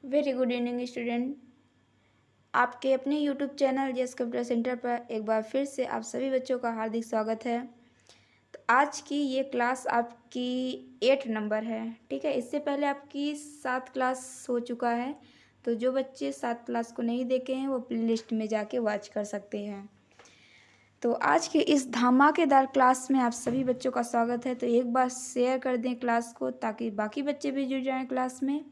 Very good evening student. आपके अपने YouTube channel JS computer centre पर एक बार फिर से आप सभी बच्चों का हार्दिक स्वागत है। तो आज की ये क्लास आपकी 8 नंबर है, ठीक है। इससे पहले आपकी 7 क्लास हो चुका है, तो जो बच्चे 7 क्लास को नहीं देखे हैं वो प्ले लिस्ट में जाके वॉच कर सकते हैं। तो आज के इस धमाकेदार क्लास में आप सभी बच्चों का स्वागत है। तो एक बार शेयर कर दें क्लास को ताकि बाकी बच्चे भी जुड़ जाएं क्लास में।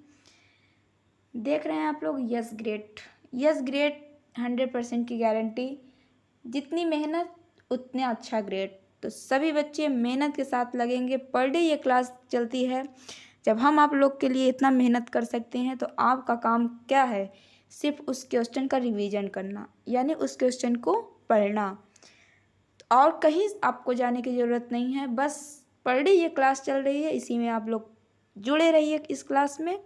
देख रहे हैं आप लोग, यस ग्रेट, यस ग्रेट 100% की गारंटी। जितनी मेहनत उतने अच्छा ग्रेड। तो सभी बच्चे मेहनत के साथ लगेंगे। पर डे ये क्लास चलती है। जब हम आप लोग के लिए इतना मेहनत कर सकते हैं तो आपका काम क्या है? सिर्फ उस क्वेश्चन का रिवीजन करना, यानी उस क्वेश्चन को पढ़ना। और कहीं आपको जाने की ज़रूरत नहीं है, बस पर डे ये क्लास चल रही है, इसी में आप लोग जुड़े रहिए इस क्लास में।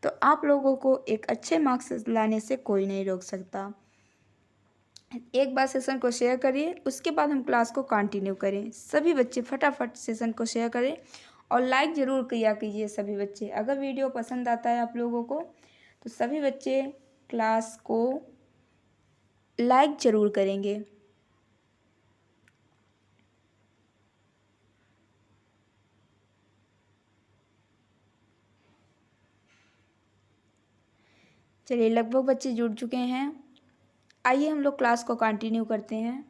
तो आप लोगों को एक अच्छे मार्क्स लाने से कोई नहीं रोक सकता। एक बार सेशन को शेयर करिए, उसके बाद हम क्लास को कंटिन्यू करें। सभी बच्चे फटाफट सेशन को शेयर करें और लाइक ज़रूर किया कीजिए सभी बच्चे। अगर वीडियो पसंद आता है आप लोगों को तो सभी बच्चे क्लास को लाइक ज़रूर करेंगे। चलिए, लगभग बच्चे जुड़ चुके हैं। आइए हम लोग क्लास को कंटिन्यू करते हैं।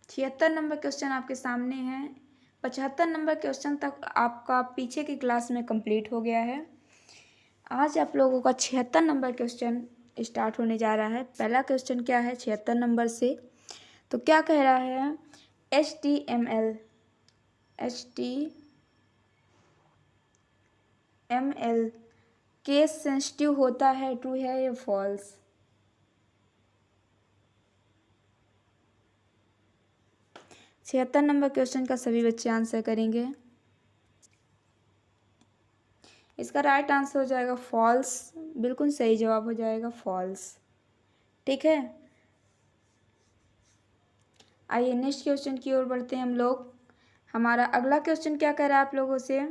76 नंबर क्वेश्चन आपके सामने है। 75 नंबर क्वेश्चन तक आपका पीछे की क्लास में कंप्लीट हो गया है। आज आप लोगों का 76 नंबर क्वेश्चन स्टार्ट होने जा रहा है। पहला क्वेश्चन क्या है 76 नंबर से? तो क्या कह रहा है? HTML केस सेंसिटिव होता है, ट्रू है या फॉल्स? छिहत्तर नंबर क्वेश्चन का सभी बच्चे आंसर करेंगे। इसका राइट आंसर हो जाएगा फॉल्स। बिल्कुल सही जवाब हो जाएगा फॉल्स, ठीक है। आइए नेक्स्ट क्वेश्चन की ओर बढ़ते हैं हम लोग। हमारा अगला क्वेश्चन क्या कह रहा है आप लोगों से?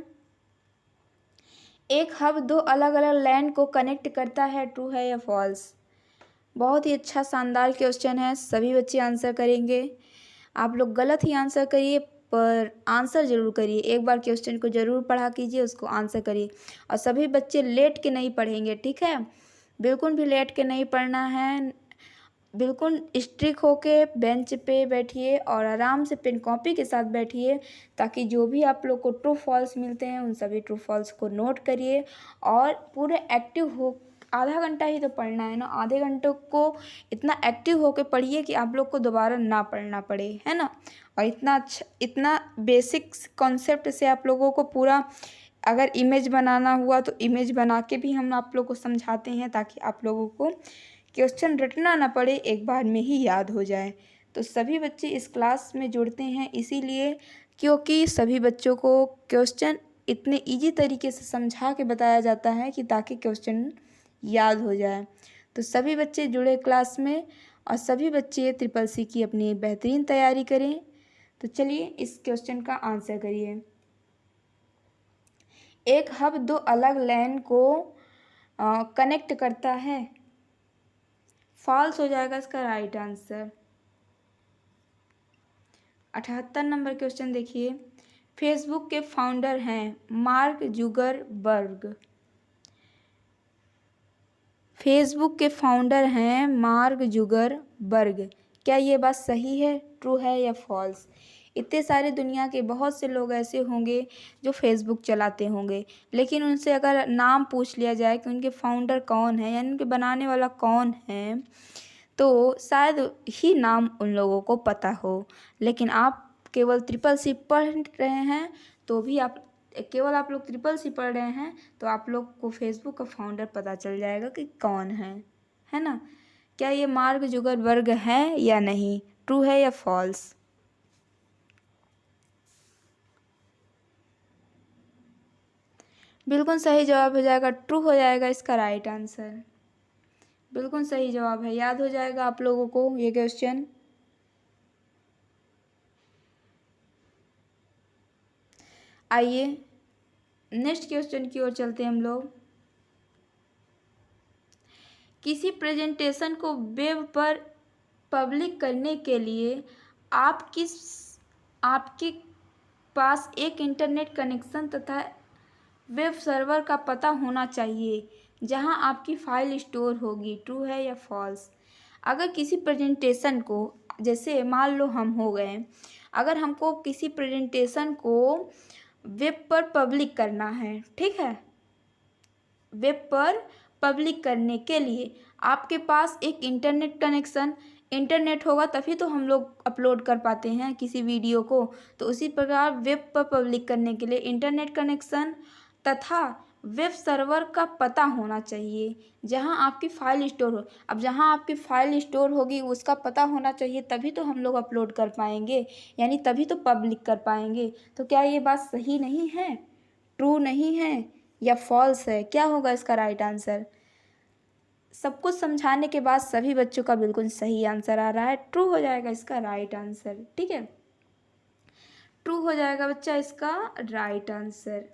एक हब दो अलग अलग लैंड को कनेक्ट करता है, ट्रू है या फॉल्स? बहुत ही अच्छा शानदार क्वेश्चन है, सभी बच्चे आंसर करेंगे। आप लोग गलत ही आंसर करिए पर आंसर ज़रूर करिए। एक बार क्वेश्चन को ज़रूर पढ़ा कीजिए, उसको आंसर करिए। और सभी बच्चे लेट के नहीं पढ़ेंगे, ठीक है। बिल्कुल भी लेट के नहीं पढ़ना है। बिल्कुल स्ट्रिक होके बेंच पे बैठिए और आराम से पेन कॉपी के साथ बैठिए, ताकि जो भी आप लोग को ट्रू फॉल्स मिलते हैं उन सभी ट्रू फॉल्स को नोट करिए और पूरे एक्टिव हो। आधा घंटा ही तो पढ़ना है ना, आधे घंटे को इतना एक्टिव होके पढ़िए कि आप लोग को दोबारा ना पढ़ना पड़े, है ना। और इतना अच्छा, इतना बेसिक कॉन्सेप्ट से आप लोगों को पूरा, अगर इमेज बनाना हुआ तो इमेज बना के भी हम आप लोग को समझाते हैं, ताकि आप लोगों को क्वेश्चन रटना ना पड़े, एक बार में ही याद हो जाए। तो सभी बच्चे इस क्लास में जुड़ते हैं इसीलिए क्योंकि सभी बच्चों को क्वेश्चन इतने इजी तरीके से समझा के बताया जाता है कि ताकि क्वेश्चन याद हो जाए। तो सभी बच्चे जुड़े क्लास में और सभी बच्चे ट्रिपल सी की अपनी बेहतरीन तैयारी करें। तो चलिए इस क्वेश्चन का आंसर करिए। एक हब दो अलग लैन को कनेक्ट करता है, फॉल्स हो जाएगा इसका राइट आंसर। 78 नंबर क्वेश्चन देखिए। फेसबुक के फाउंडर हैं मार्क जुगरबर्ग। फेसबुक के फाउंडर हैं मार्क जुगरबर्ग। क्या ये बात सही है, ट्रू है या फॉल्स? इतने सारे दुनिया के बहुत से लोग ऐसे होंगे जो फेसबुक चलाते होंगे, लेकिन उनसे अगर नाम पूछ लिया जाए कि उनके फाउंडर कौन है, यानी उनके बनाने वाला कौन है, तो शायद ही नाम उन लोगों को पता हो। लेकिन आप केवल ट्रिपल सी पढ़ रहे हैं तो भी आप केवल आप लोग ट्रिपल सी पढ़ रहे हैं तो आप लोग को फेसबुक का फाउंडर पता चल जाएगा कि कौन है ना। क्या ये मार्क जुगरबर्ग है या नहीं, ट्रू है या फॉल्स? बिल्कुल सही जवाब हो जाएगा, ट्रू हो जाएगा इसका राइट आंसर। बिल्कुल सही जवाब है, याद हो जाएगा आप लोगों को ये क्वेश्चन। आइए नेक्स्ट क्वेश्चन की ओर चलते हैं हम लोग। किसी प्रेजेंटेशन को वेब पर पब्लिक करने के लिए आपके पास एक इंटरनेट कनेक्शन तथा वेब सर्वर का पता होना चाहिए जहां आपकी फाइल स्टोर होगी। ट्रू है या फॉल्स? अगर किसी प्रेजेंटेशन को, जैसे मान लो हम हो गए, अगर हमको किसी प्रेजेंटेशन को वेब पर पब्लिक करना है, ठीक है, वेब पर पब्लिक करने के लिए आपके पास एक इंटरनेट कनेक्शन, इंटरनेट होगा तभी तो हम लोग अपलोड कर पाते हैं किसी वीडियो को। तो उसी प्रकार वेब पर पब्लिक करने के लिए इंटरनेट कनेक्शन तथा वेब सर्वर का पता होना चाहिए जहां आपकी फ़ाइल स्टोर हो। अब जहां आपकी फ़ाइल स्टोर होगी उसका पता होना चाहिए, तभी तो हम लोग अपलोड कर पाएंगे, यानी तभी तो पब्लिक कर पाएंगे। तो क्या ये बात सही नहीं है, ट्रू नहीं है या फॉल्स है? क्या होगा इसका राइट आंसर? सब कुछ समझाने के बाद सभी बच्चों का बिल्कुल सही आंसर आ रहा है, ट्रू हो जाएगा इसका राइट आंसर। ठीक है, ट्रू हो जाएगा बच्चा इसका राइट आंसर।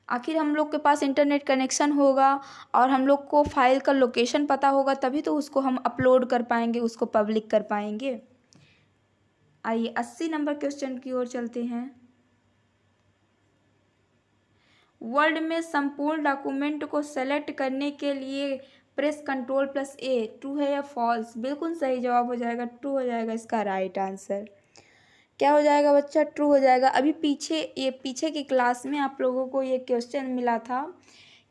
आखिर हम लोग के पास इंटरनेट कनेक्शन होगा और हम लोग को फाइल का लोकेशन पता होगा, तभी तो उसको हम अपलोड कर पाएंगे, उसको पब्लिक कर पाएंगे। आइए 80 नंबर क्वेश्चन की ओर चलते हैं। वर्ड में संपूर्ण डॉक्यूमेंट को सेलेक्ट करने के लिए प्रेस Ctrl+A। ट्रू है या फॉल्स? बिल्कुल सही जवाब हो जाएगा, ट्रू हो जाएगा इसका राइट आंसर। क्या हो जाएगा बच्चा? ट्रू हो जाएगा। अभी पीछे की क्लास में आप लोगों को ये क्वेश्चन मिला था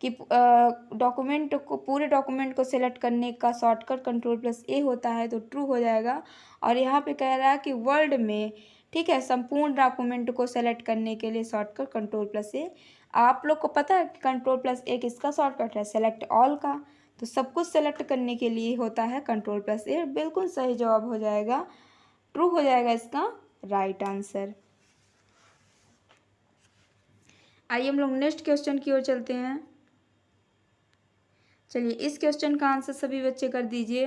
कि डॉक्यूमेंट को, पूरे डॉक्यूमेंट को सेलेक्ट करने का शॉर्टकट Ctrl+A होता है, तो ट्रू हो जाएगा। और यहाँ पे कह रहा है कि वर्ड में, ठीक है, संपूर्ण डॉक्यूमेंट को सेलेक्ट करने के लिए शॉर्टकट Ctrl+A। आप लोग को पता है कि Ctrl+A किसका शॉर्टकट है? सेलेक्ट ऑल का। तो सब कुछ सेलेक्ट करने के लिए होता है Ctrl+A। बिल्कुल सही जवाब हो जाएगा, ट्रू हो जाएगा इसका राइट आंसर। आइए हम लोग नेक्स्ट क्वेश्चन की ओर चलते हैं। चलिए इस क्वेश्चन का आंसर सभी बच्चे कर दीजिए।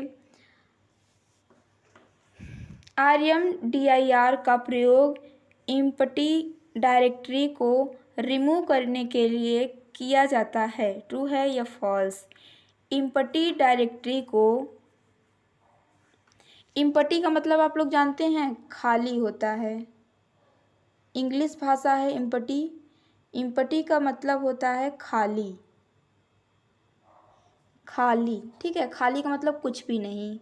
RMDIR का प्रयोग एम्प्टी डायरेक्टरी को रिमूव करने के लिए किया जाता है। ट्रू है या फॉल्स? एम्प्टी डायरेक्टरी को, एम्प्टी का मतलब आप लोग जानते हैं, खाली होता है। इंग्लिश भाषा है एम्प्टी। एम्प्टी का मतलब होता है खाली, खाली, ठीक है, खाली का मतलब कुछ भी नहीं,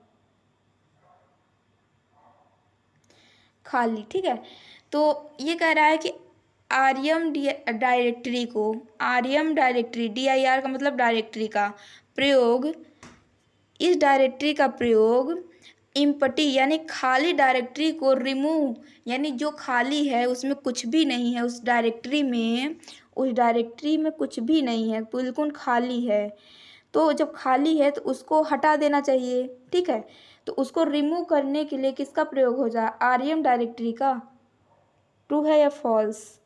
खाली, ठीक है। तो ये कह रहा है कि आरएम डायरेक्टरी को, आरएम डायरेक्टरी, DIR का मतलब डायरेक्टरी का प्रयोग, इस डायरेक्टरी का प्रयोग एम्प्टी यानी खाली डायरेक्टरी को रिमूव, यानी जो खाली है उसमें कुछ भी नहीं है, उस डायरेक्टरी में कुछ भी नहीं है, बिल्कुल खाली है। तो जब खाली है तो उसको हटा देना चाहिए, ठीक है। तो उसको रिमूव करने के लिए किसका प्रयोग हो जाए? REM डायरेक्टरी का। ट्रू है या फॉल्स?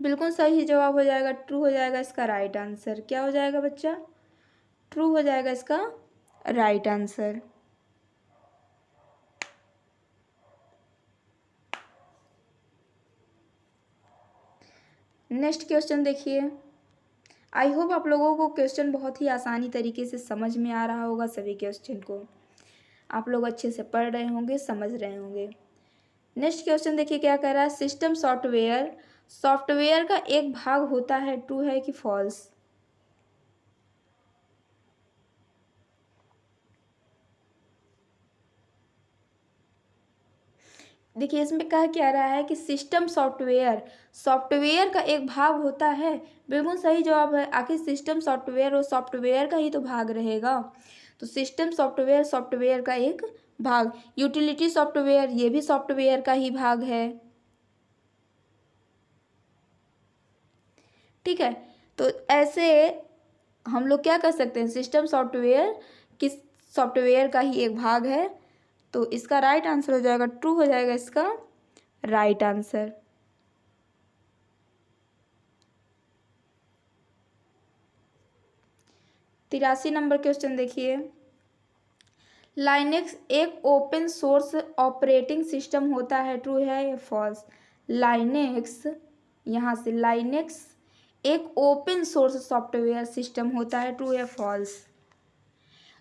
बिल्कुल सही जवाब हो जाएगा, ट्रू हो जाएगा इसका राइट आंसर। क्या हो जाएगा बच्चा? ट्रू हो जाएगा इसका राइट आंसर। नेक्स्ट क्वेश्चन देखिए। आई होप आप लोगों को क्वेश्चन बहुत ही आसानी तरीके से समझ में आ रहा होगा। सभी क्वेश्चन को आप लोग अच्छे से पढ़ रहे होंगे, समझ रहे होंगे। नेक्स्ट क्वेश्चन देखिए क्या कह रहा है। सिस्टम सॉफ्टवेयर का एक भाग होता है। ट्रू है कि फॉल्स? देखिए इसमें कहा क्या रहा है कि सिस्टम सॉफ्टवेयर का एक भाग होता है। बिल्कुल सही जवाब है। आखिर सिस्टम सॉफ्टवेयर और सॉफ्टवेयर का ही तो भाग रहेगा। तो सिस्टम सॉफ्टवेयर का एक भाग। यूटिलिटी सॉफ्टवेयर, ये भी सॉफ्टवेयर का ही भाग है, ठीक है। तो ऐसे हम लोग क्या कर सकते हैं, सिस्टम सॉफ्टवेयर किस सॉफ्टवेयर का ही एक भाग है। तो इसका राइट आंसर हो जाएगा, ट्रू हो जाएगा इसका राइट आंसर। 83 नंबर क्वेश्चन देखिए, लाइनेक्स एक ओपन सोर्स ऑपरेटिंग सिस्टम होता है, ट्रू है या फॉल्स? लाइनेक्स, यहाँ से लाइनेक्स एक ओपन सोर्स सॉफ्टवेयर सिस्टम होता है, ट्रू या फॉल्स?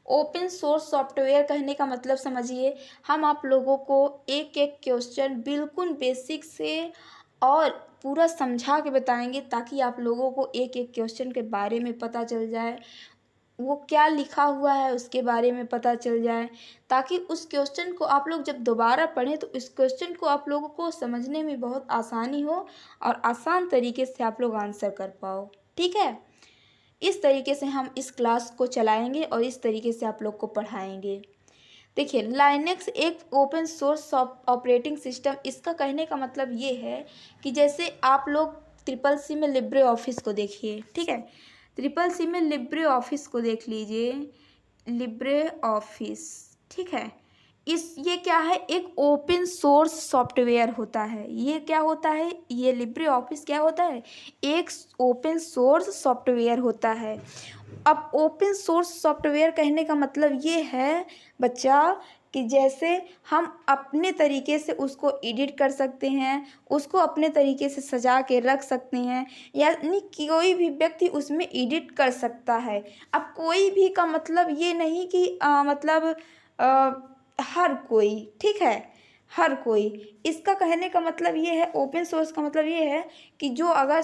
ओपन सोर्स सॉफ्टवेयर कहने का मतलब समझिए, हम आप लोगों को एक एक क्वेश्चन बिल्कुल बेसिक से और पूरा समझा के बताएंगे, ताकि आप लोगों को एक एक क्वेश्चन के बारे में पता चल जाए, वो क्या लिखा हुआ है उसके बारे में पता चल जाए, ताकि उस क्वेश्चन को आप लोग जब दोबारा पढ़ें तो इस क्वेश्चन को आप लोगों को समझने में बहुत आसानी हो और आसान तरीके से आप लोग आंसर कर पाओ। ठीक है, इस तरीके से हम इस क्लास को चलाएंगे और इस तरीके से आप लोग को पढ़ाएंगे। देखिए, लाइनेक्स एक ओपन सोर्स ऑपरेटिंग सिस्टम, इसका कहने का मतलब ये है कि जैसे आप लोग ट्रिपल सी में लिब्रे ऑफिस को देखिए, ठीक है, ट्रिपल सी में लिब्रे ऑफिस को देख लीजिए, लिब्रे ऑफिस, ठीक है, ये क्या है, एक ओपन सोर्स सॉफ्टवेयर होता है। ये क्या होता है, ये लिब्रे ऑफिस क्या होता है, एक ओपन सोर्स सॉफ्टवेयर होता है। अब ओपन सोर्स सॉफ्टवेयर कहने का मतलब ये है बच्चा कि जैसे हम अपने तरीके से उसको एडिट कर सकते हैं, उसको अपने तरीके से सजा के रख सकते हैं, यानी कोई भी व्यक्ति उसमें एडिट कर सकता है। अब कोई भी का मतलब ये नहीं कि मतलब आ, हर कोई, ठीक है, हर कोई, इसका कहने का मतलब ये है, ओपन सोर्स का मतलब ये है कि जो अगर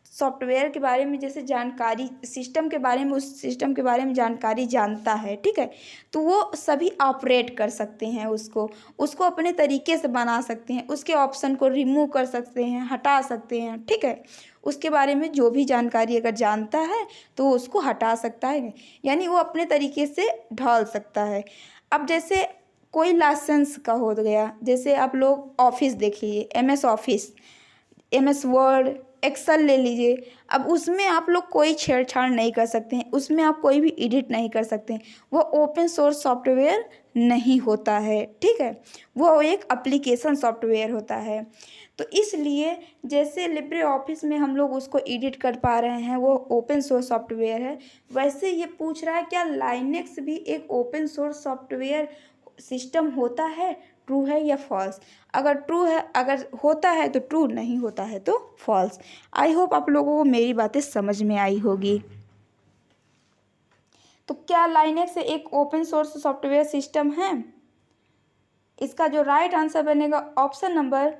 सॉफ्टवेयर के बारे में जैसे जानकारी, सिस्टम के बारे में, उस सिस्टम के बारे में जानकारी जानता है, ठीक है, तो वो सभी ऑपरेट कर सकते हैं, उसको अपने तरीके से बना सकते हैं, उसके ऑप्शन को रिमूव कर सकते हैं, हटा सकते हैं, ठीक है, उसके बारे में जो भी जानकारी अगर जानता है तो वो उसको हटा सकता है, यानी वो अपने तरीके से ढाल सकता है। अब जैसे कोई लाइसेंस का हो गया, जैसे आप लोग ऑफिस देखिए, MS office, MS word, Excel ले लीजिए, अब उसमें आप लोग कोई छेड़छाड़ नहीं कर सकते हैं, उसमें आप कोई भी एडिट नहीं कर सकते हैं, वो ओपन सोर्स सॉफ्टवेयर नहीं होता है, ठीक है, वो एक एप्लीकेशन सॉफ्टवेयर होता है। तो इसलिए जैसे लिब्रे ऑफिस में हम लोग उसको एडिट कर पा रहे हैं, वो ओपन सोर्स सॉफ्टवेयर है, वैसे ये पूछ रहा है क्या लाइनेक्स भी एक ओपन सोर्स सॉफ्टवेयर सिस्टम होता है, ट्रू है या फॉल्स? अगर ट्रू है, अगर होता है तो ट्रू, नहीं होता है तो फॉल्स। आई होप आप लोगों को मेरी बातें समझ में आई होगी। तो क्या लाइनेक्स एक ओपन सोर्स सॉफ्टवेयर सिस्टम है? इसका जो राइट आंसर बनेगा ऑप्शन नंबर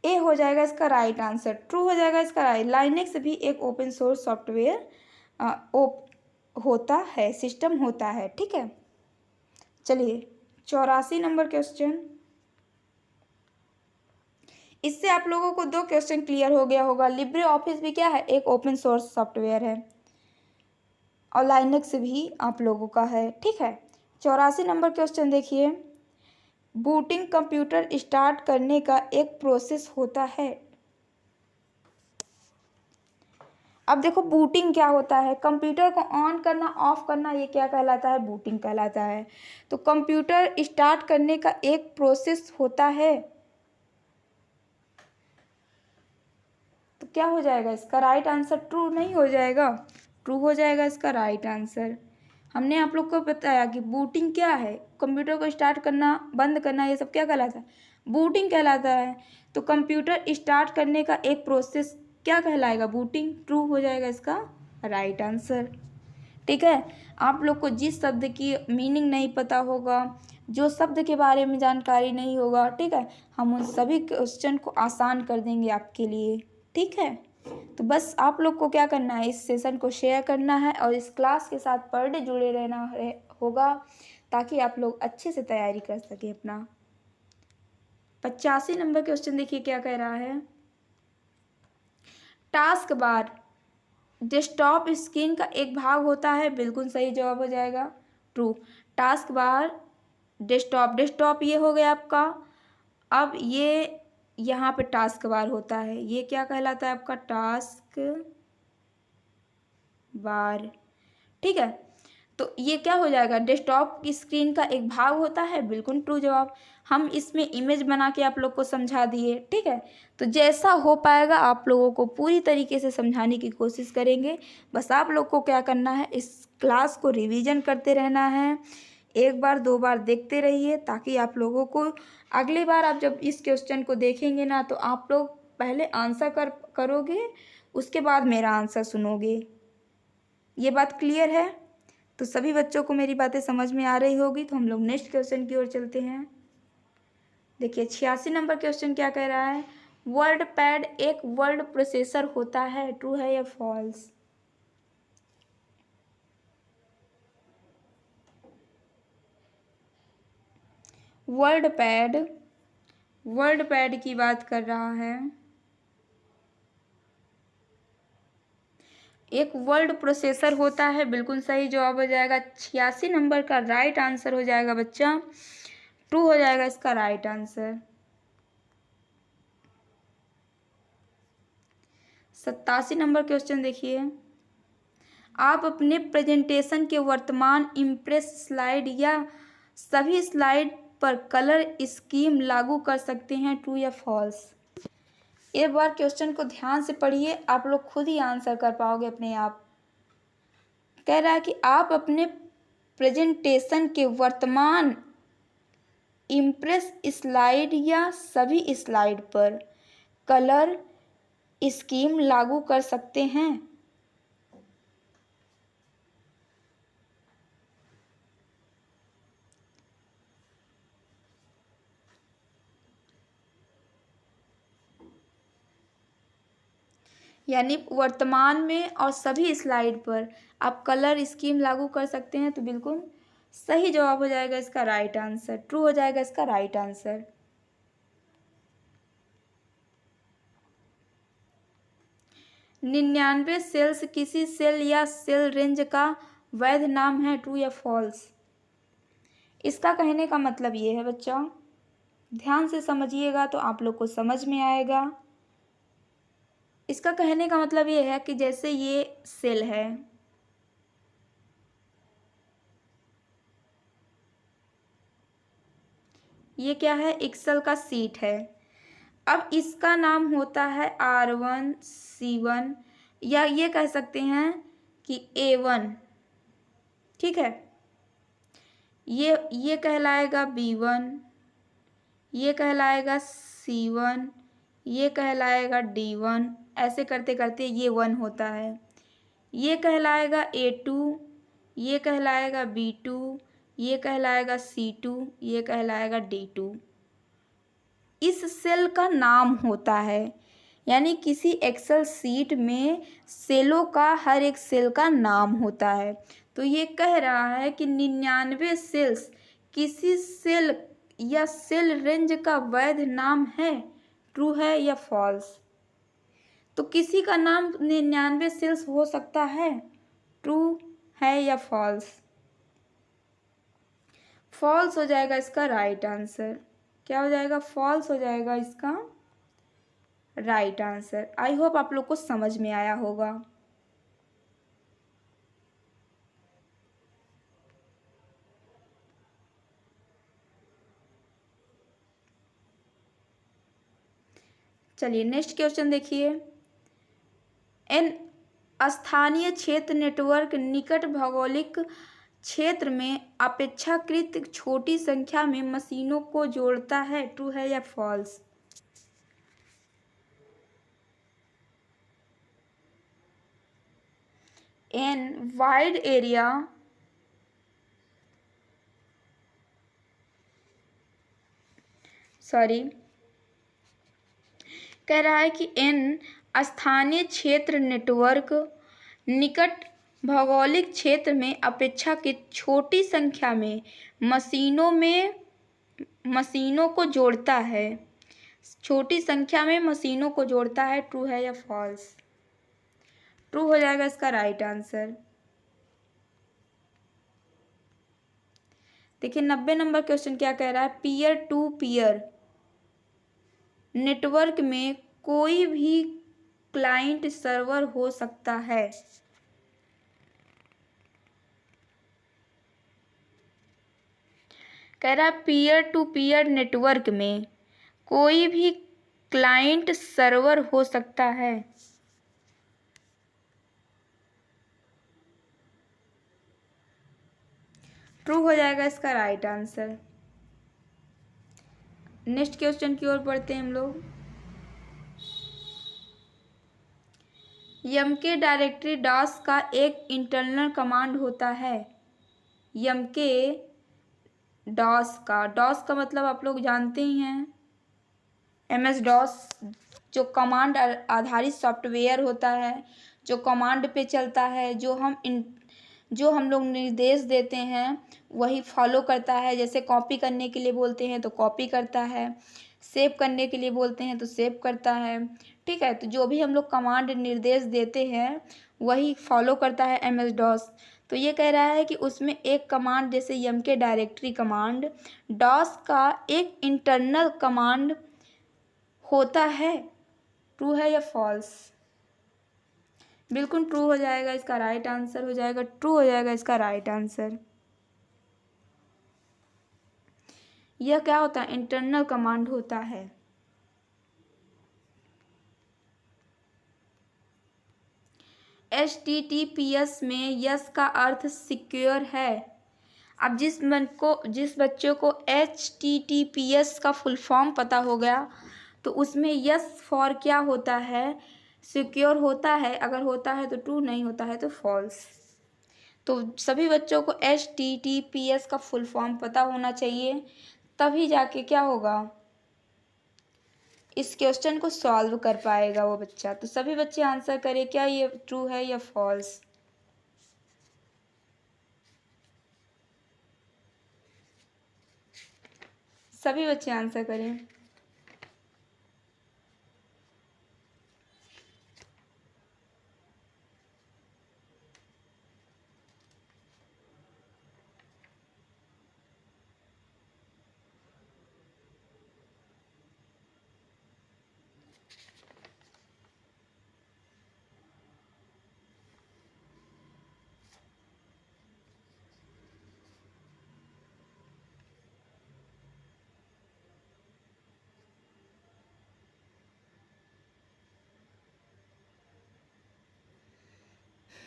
ए हो जाएगा इसका राइट आंसर, ट्रू हो जाएगा इसका राइट। लाइनेक्स भी एक ओपन सोर्स सॉफ्टवेयर होता है, सिस्टम होता है, ठीक है। चलिए 84 नंबर क्वेश्चन, इससे आप लोगों को 2 क्वेश्चन क्लियर हो गया होगा। लिब्रे ऑफिस भी क्या है, एक ओपन सोर्स सॉफ्टवेयर है, और लाइनेक्स भी आप लोगों का है, ठीक है। 84 नंबर क्वेश्चन देखिए, बूटिंग कंप्यूटर स्टार्ट करने का एक प्रोसेस होता है। अब देखो बूटिंग क्या होता है, कंप्यूटर को ऑन करना, ऑफ करना, ये क्या कहलाता है, बूटिंग कहलाता है। तो कंप्यूटर स्टार्ट करने का एक प्रोसेस होता है, तो क्या हो जाएगा इसका राइट आंसर, ट्रू नहीं हो जाएगा, ट्रू हो जाएगा इसका राइट आंसर। हमने आप लोग को बताया कि बूटिंग क्या है, कंप्यूटर को स्टार्ट करना, बंद करना, ये सब क्या कहलाता है, बूटिंग कहलाता है। तो कंप्यूटर स्टार्ट करने का एक प्रोसेस क्या कहलाएगा, बूटिंग, ट्रू हो जाएगा इसका राइट आंसर, ठीक है। आप लोग को जिस शब्द की मीनिंग नहीं पता होगा, जो शब्द के बारे में जानकारी नहीं होगा, ठीक है, हम उन सभी क्वेश्चन को आसान कर देंगे आपके लिए, ठीक है। तो बस आप लोग को क्या करना है, इस सेशन को शेयर करना है और इस क्लास के साथ पर डे जुड़े रहना होगा, ताकि आप लोग अच्छे से तैयारी कर सकें अपना। 85 नंबर क्वेश्चन देखिए क्या कह रहा है, टास्क बार डेस्कटॉप स्क्रीन का एक भाग होता है, बिल्कुल सही जवाब हो जाएगा, true. Task bar desktop, desktop ये हो गया आपका। अब ये यहाँ पे टास्क बार होता है, ये क्या कहलाता है आपका, टास्क बार, ठीक है। तो ये क्या हो जाएगा, डेस्कटॉप की स्क्रीन का एक भाग होता है, बिल्कुल ट्रू जवाब। हम इसमें इमेज बना के आप लोग को समझा दिए, ठीक है। तो जैसा हो पाएगा आप लोगों को पूरी तरीके से समझाने की कोशिश करेंगे। बस आप लोग को क्या करना है, इस क्लास को रिवीजन करते रहना है, एक बार दो बार देखते रहिए, ताकि आप लोगों को अगली बार आप जब इस क्वेश्चन को देखेंगे ना, तो आप लोग पहले आंसर करोगे, उसके बाद मेरा आंसर सुनोगे। ये बात क्लियर है? तो सभी बच्चों को मेरी बातें समझ में आ रही होगी। तो हम लोग नेक्स्ट क्वेश्चन की ओर चलते हैं। देखिए 86 नंबर क्वेश्चन क्या कह रहा है, वर्ड पैड एक वर्ड प्रोसेसर होता है, ट्रू है या फॉल्स? वर्ड पैड की बात कर रहा है, एक वर्ड प्रोसेसर होता है, बिल्कुल सही जवाब हो जाएगा। 86 नंबर का राइट आंसर हो जाएगा बच्चा, ट्रू हो जाएगा इसका राइट आंसर। 87 नंबर क्वेश्चन देखिए, आप अपने प्रेजेंटेशन के वर्तमान इम्प्रेस स्लाइड या सभी स्लाइड पर कलर स्कीम लागू कर सकते हैं, ट्रू या फॉल्स? एक बार क्वेश्चन को ध्यान से पढ़िए, आप लोग खुद ही आंसर कर पाओगे अपने आप। कह रहा है कि आप अपने प्रेजेंटेशन के वर्तमान इम्प्रेस स्लाइड या सभी स्लाइड पर कलर स्कीम लागू कर सकते हैं। यानी वर्तमान में और सभी स्लाइड पर आप कलर स्कीम लागू कर सकते हैं, तो बिल्कुल सही जवाब हो जाएगा इसका राइट आंसर, ट्रू हो जाएगा इसका राइट आंसर। निन्यानवे सेल्स किसी सेल या सेल रेंज का वैध नाम है, ट्रू या फॉल्स? इसका कहने का मतलब ये है बच्चा, ध्यान से समझिएगा तो आप लोग को समझ में आएगा। इसका कहने का मतलब ये है कि जैसे ये सेल है, ये क्या है, एक्सेल का सीट है। अब इसका नाम होता है R1 C1, या ये कह सकते हैं कि A1, ठीक है। ये कहलाएगा B1, ये कहलाएगा C1, ये कहलाएगा D1, ऐसे करते करते ये 1 होता है। ये कहलाएगा A2, ये कहलाएगा B2, ये कहलाएगा C2, ये कहलाएगा D2। इस सेल का नाम होता है, यानी किसी एक्सेल सीट में सेलों का हर एक सेल का नाम होता है। तो ये कह रहा है कि 99 सेल्स किसी सेल या सेल रेंज का वैध नाम है, ट्रू है या फॉल्स? तो किसी का नाम 99 सेल्स हो सकता है, ट्रू है या फॉल्स? फॉल्स हो जाएगा इसका राइट आंसर। क्या हो जाएगा, फॉल्स हो जाएगा इसका राइट आंसर। आई होप आप लोग को समझ में आया होगा। चलिए नेक्स्ट क्वेश्चन देखिए, एन स्थानीय क्षेत्र नेटवर्क निकट भौगोलिक क्षेत्र में अपेक्षाकृत छोटी संख्या में मशीनों को जोड़ता है, ट्रू है या फॉल्स? एन वाइड एरिया कह रहा है कि एन स्थानीय क्षेत्र नेटवर्क निकट भौगोलिक क्षेत्र में अपेक्षाकृत छोटी संख्या में मशीनों को जोड़ता है। छोटी संख्या में मशीनों को जोड़ता है, ट्रू है या फॉल्स? ट्रू हो जाएगा इसका राइट आंसर। देखिए 90 नंबर क्वेश्चन क्या कह रहा है, पीयर टू पीयर नेटवर्क में कोई भी क्लाइंट सर्वर हो सकता है। कह रहा है पीयर टू पीयर नेटवर्क में कोई भी क्लाइंट सर्वर हो सकता है। ट्रू हो जाएगा इसका राइट आंसर। नेक्स्ट क्वेश्चन की ओर बढ़ते हैं हम लोग। यमके डायरेक्टरी डॉस का एक इंटरनल कमांड होता है। यमके डॉस का मतलब आप लोग जानते ही हैं, MS डॉस जो कमांड आधारित सॉफ्टवेयर होता है, जो कमांड पे चलता है, जो हम लोग निर्देश देते हैं वही फॉलो करता है। जैसे कॉपी करने के लिए बोलते हैं तो कॉपी करता है, सेव करने के लिए बोलते हैं तो सेव करता है। ठीक है, तो जो भी हम लोग कमांड निर्देश देते हैं वही फॉलो करता है MS डॉस। तो ये कह रहा है कि उसमें एक कमांड जैसे यमके डायरेक्टरी कमांड डॉस का एक इंटरनल कमांड होता है। ट्रू है या फॉल्स? बिल्कुल ट्रू हो जाएगा, इसका राइट आंसर हो जाएगा। ट्रू हो जाएगा इसका राइट आंसर। यह क्या होता है? इंटरनल कमांड होता है। HTTPS में यस का अर्थ सिक्योर है। अब जिस बच्चों को HTTPS का फुल फॉर्म पता हो गया तो उसमें यस फॉर क्या होता है? सिक्योर होता है। अगर होता है तो ट्रू, नहीं होता है तो फॉल्स। तो सभी बच्चों को HTTPS का फुल फॉर्म पता होना चाहिए, तभी जाके क्या होगा, इस क्वेश्चन को सॉल्व कर पाएगा वो बच्चा। तो सभी बच्चे आंसर करें, क्या ये ट्रू है या फॉल्स? सभी बच्चे आंसर करें।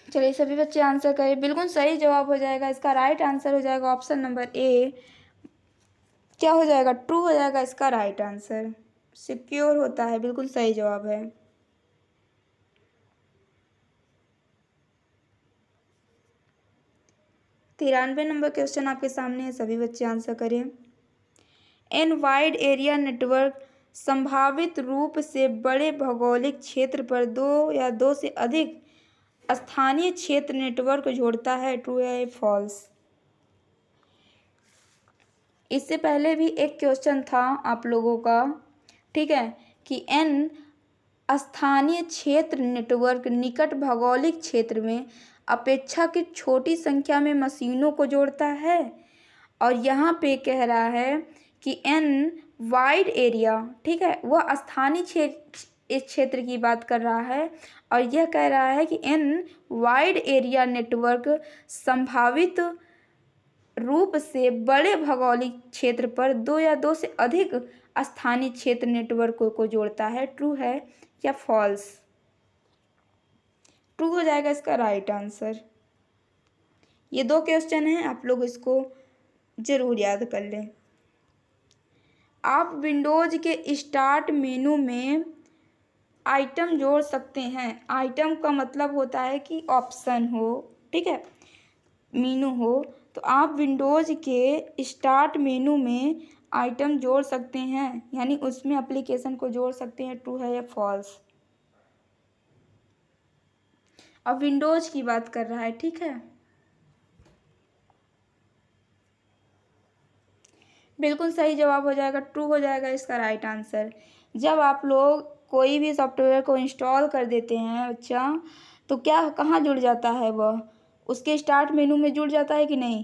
चलिए सभी बच्चे आंसर करें। बिल्कुल सही जवाब हो जाएगा, इसका राइट आंसर हो जाएगा ऑप्शन नंबर ए। क्या हो जाएगा? ट्रू हो जाएगा इसका राइट आंसर। सिक्योर होता है, बिल्कुल सही जवाब है। तिरानवे नंबर क्वेश्चन आपके सामने है, सभी बच्चे आंसर करें। एन वाइड एरिया नेटवर्क संभावित रूप से बड़े भौगोलिक क्षेत्र पर दो या दो से अधिक स्थानीय क्षेत्र नेटवर्क जोड़ता है। ट्रू है फॉल्स? इससे पहले भी एक क्वेश्चन था आप लोगों का, ठीक है, कि एन स्थानीय क्षेत्र नेटवर्क निकट भौगोलिक क्षेत्र में अपेक्षाकृत छोटी संख्या में मशीनों को जोड़ता है। और यहाँ पे कह रहा है कि एन वाइड एरिया, ठीक है, वह स्थानीय क्षेत्र, इस क्षेत्र की बात कर रहा है। और यह कह रहा है कि एन वाइड एरिया नेटवर्क संभावित रूप से बड़े भौगोलिक क्षेत्र पर दो या दो से अधिक स्थानीय क्षेत्र नेटवर्कों को जोड़ता है। ट्रू है या फॉल्स? ट्रू हो जाएगा इसका राइट आंसर। ये दो क्वेश्चन हैं, आप लोग इसको जरूर याद कर लें। आप विंडोज के स्टार्ट मेनू में आइटम जोड़ सकते हैं। आइटम का मतलब होता है कि ऑप्शन हो, ठीक है, मेनू हो। तो आप विंडोज के स्टार्ट मेनू में आइटम जोड़ सकते हैं, यानी उसमें एप्लीकेशन को जोड़ सकते हैं। ट्रू है या फॉल्स? अब विंडोज की बात कर रहा है, ठीक है। बिल्कुल सही जवाब हो जाएगा, ट्रू हो जाएगा इसका राइट आंसर। जब आप लोग कोई भी सॉफ्टवेयर को इंस्टॉल कर देते हैं बच्चा, तो क्या कहाँ जुड़ जाता है? वह उसके स्टार्ट मेनू में जुड़ जाता है कि नहीं?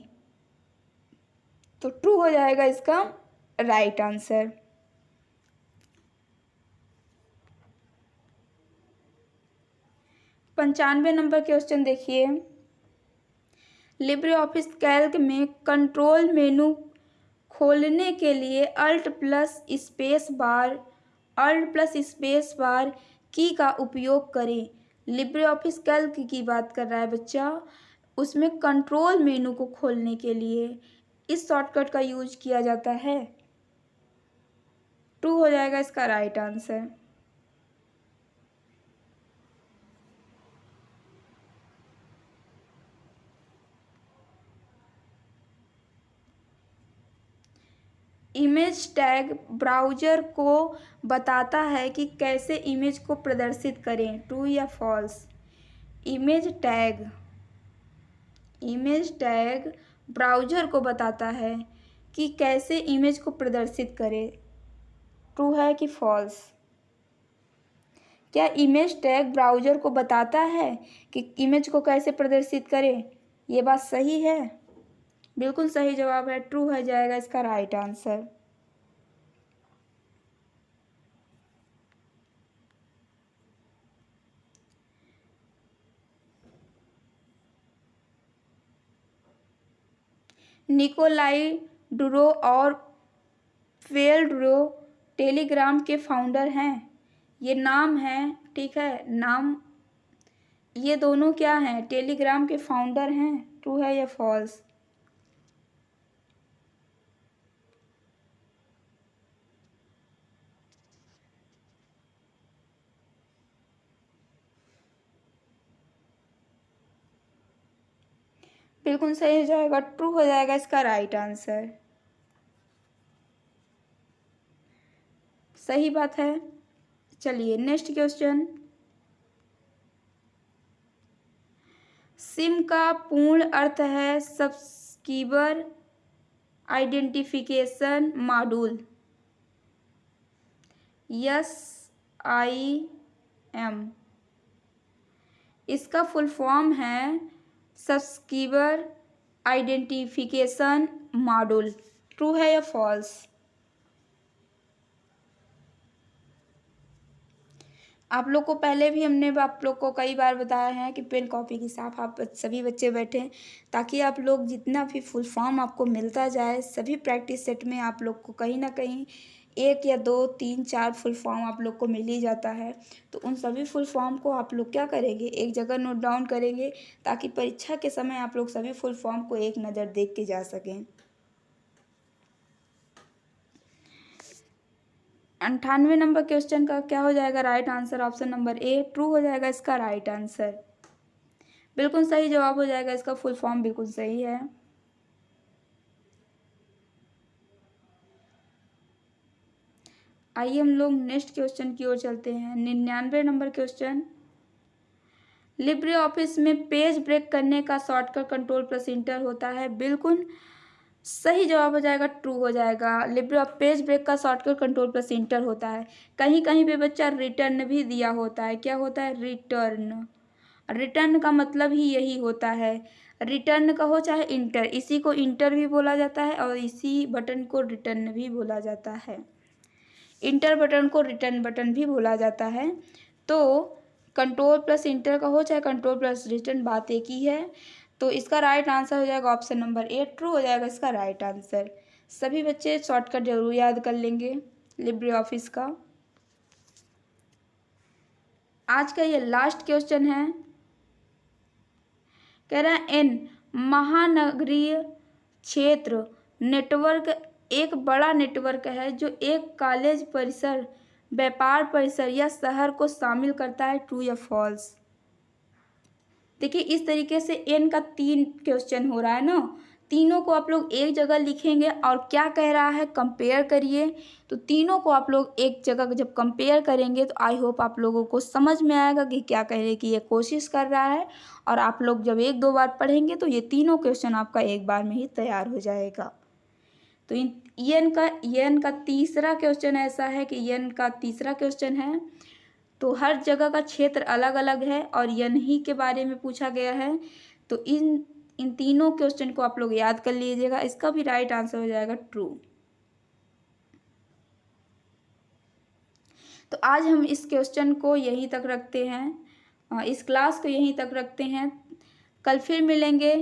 तो ट्रू हो जाएगा इसका राइट आंसर। पंचानवे नंबर क्वेश्चन देखिए। लिब्रे ऑफिस कैल्क में कंट्रोल मेनू खोलने के लिए अल्ट प्लस स्पेस बार की का उपयोग करें। लिब्रे ऑफिस कैल्क की बात कर रहा है बच्चा, उसमें कंट्रोल मेनू को खोलने के लिए इस शॉर्टकट का यूज किया जाता है। ट्रू हो जाएगा इसका right answer. Image tag browser को बताता है कि कैसे इमेज को प्रदर्शित करें। ट्रू या फॉल्स? इमेज टैग ब्राउज़र को बताता है कि कैसे इमेज को प्रदर्शित करें। ट्रू है कि फॉल्स? क्या इमेज टैग ब्राउज़र को बताता है कि इमेज को कैसे प्रदर्शित करें? ये बात सही है, बिल्कुल सही जवाब है, ट्रू हो जाएगा इसका राइट आंसर। निकोलाई डुरो और फेल्ड्रो टेलीग्राम के फाउंडर हैं। ये नाम है, ठीक है, नाम ये दोनों क्या हैं? टेलीग्राम के फाउंडर हैं। ट्रू है या फॉल्स? बिल्कुल सही हो जाएगा, ट्रू हो जाएगा इसका राइट आंसर। सही बात है। चलिए नेक्स्ट क्वेश्चन। सिम का पूर्ण अर्थ है सब्सक्राइबर आइडेंटिफिकेशन मॉड्यूल। SIM इसका फुल फॉर्म है सब्सक्राइबर आइडेंटिफिकेशन मॉड्यूल। ट्रू है या फॉल्स? आप लोग को पहले भी हमने आप लोग को कई बार बताया है कि पेन कॉपी के साथ आप सभी बच्चे बैठें, ताकि आप लोग जितना भी फुल फॉर्म आपको मिलता जाए, सभी प्रैक्टिस सेट में आप लोग को कहीं ना कहीं 1 या 2 3 4 फुल फॉर्म आप लोग को मिल ही जाता है। तो उन सभी फुल फॉर्म को आप लोग क्या करेंगे, एक जगह नोट डाउन करेंगे, ताकि परीक्षा के समय आप लोग सभी फुल फॉर्म को एक नज़र देख के जा सकें। 98 नंबर क्वेश्चन का क्या हो जाएगा right answer? Option number A true हो जाएगा इसका राइट आंसर। बिल्कुल सही जवाब हो जाएगा, इसका फुल फॉर्म बिल्कुल सही है। आइए हम लोग नेक्स्ट क्वेश्चन की ओर चलते हैं। 99 नंबर क्वेश्चन। लिब्रे ऑफिस में पेज ब्रेक करने का शॉर्टकट कंट्रोल प्लस इंटर होता है। बिल्कुल सही जवाब हो जाएगा, ट्रू हो जाएगा। लिब्रे ऑफिस पेज ब्रेक का शॉर्टकट कंट्रोल प्लस इंटर होता है। कहीं कहीं पे बच्चा रिटर्न भी दिया होता है। क्या होता है? रिटर्न। रिटर्न का मतलब ही यही होता है। रिटर्न कहो चाहे इंटर, इसी को इंटर भी बोला जाता है और इसी बटन को रिटर्न भी बोला जाता है। इंटर बटन को रिटर्न बटन भी बोला जाता है। तो कंट्रोल प्लस इंटर का हो चाहे कंट्रोल प्लस रिटर्न, बात एक ही है। तो इसका राइट आंसर हो जाएगा ऑप्शन नंबर ए, ट्रू हो जाएगा इसका राइट आंसर। सभी बच्चे शॉर्टकट जरूर याद कर लेंगे लिब्रे ऑफिस का। आज का ये लास्ट क्वेश्चन है। कह रहा है एन महानगरीय क्षेत्र नेटवर्क एक बड़ा नेटवर्क है जो एक कॉलेज परिसर, व्यापार परिसर या शहर को शामिल करता है। ट्रू या फॉल्स? देखिए इस तरीके से एन का 3 क्वेश्चन हो रहा है ना, तीनों को आप लोग एक जगह लिखेंगे और क्या कह रहा है कंपेयर करिए। तो तीनों को आप लोग एक जगह जब कंपेयर करेंगे तो आई होप आप लोगों को समझ में आएगा कि क्या कहने की ये कोशिश कर रहा है। और आप लोग जब 1-2 बार पढ़ेंगे तो ये तीनों क्वेश्चन आपका एक बार में ही तैयार हो जाएगा। तो एन का तीसरा क्वेश्चन ऐसा है कि एन का तीसरा क्वेश्चन है, तो हर जगह का क्षेत्र अलग अलग है और एन ही के बारे में पूछा गया है। तो इन तीनों क्वेश्चन को आप लोग याद कर लीजिएगा। इसका भी राइट आंसर हो जाएगा ट्रू। तो आज हम इस क्वेश्चन को यहीं तक रखते हैं, इस क्लास को यहीं तक रखते हैं। कल फिर मिलेंगे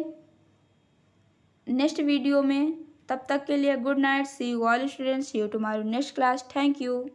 नेक्स्ट वीडियो में। तब तक के लिए good night, see you all students, see you tomorrow next class, thank you.